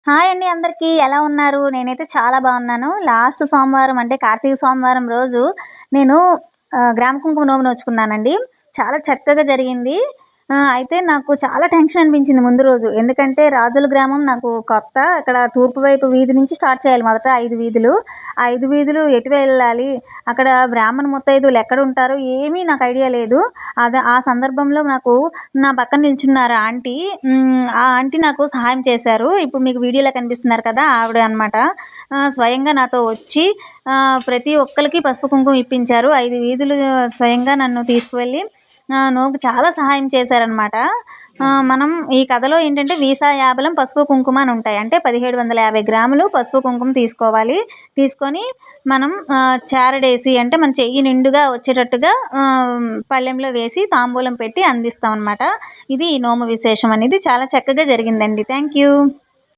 Hi అండి అందరికీ. ఎలా ఉన్నారు? నేనైతే చాలా బాగున్నాను. లాస్ట్ సోమవారం అంటే కార్తీక సోమవారం రోజు నేను గ్రామ కుంకుమ నోము నోచుకున్నానండి. చాలా చక్కగా జరిగింది. అయితే నాకు చాలా టెన్షన్ అనిపించింది ముందు రోజు. ఎందుకంటే రాజుల గ్రామం నాకు కొత్త. అక్కడ తూర్పు వైపు వీధి నుంచి స్టార్ట్ చేయాలి మొదట 5 వీధులు. ఆ 5 వీధులు ఎటు వెళ్ళాలి? అక్కడ బ్రాహ్మణ ముత్తైదువులు ఎక్కడుంటారో ఏమీ నాకు ఐడియా లేదు. ఆ సందర్భంలో నాకు నా పక్కన నిల్చున్నారు ఆంటీ. ఆ ఆంటీ నాకు సహాయం చేశారు. ఇప్పుడు మీకు వీడియోలో కనిపిస్తున్నారు కదా! ఆవిడ అనమాట. స్వయంగా నాతో వచ్చి ప్రతి ఒక్కళ్ళకి పసుపు కుంకుమ ఇప్పించారు. 5 వీధులు స్వయంగా నన్ను తీసుకువెళ్ళి నోముకి చాలా సహాయం చేశారనమాట. మనం ఈ కథలో ఏంటంటే వీసా యాబలం పసుపు కుంకుమ అని ఉంటాయి. అంటే 1750 గ్రాములు పసుపు కుంకుమ తీసుకోవాలి. తీసుకొని మనం చారడేసి అంటే మన చెయ్యి నిండుగా వచ్చేటట్టుగా పళ్ళెంలో వేసి తాంబూలం పెట్టి అందిస్తాం అనమాట. ఇది ఈ నోము విశేషం అనేది చాలా చక్కగా జరిగిందండి. Thank you.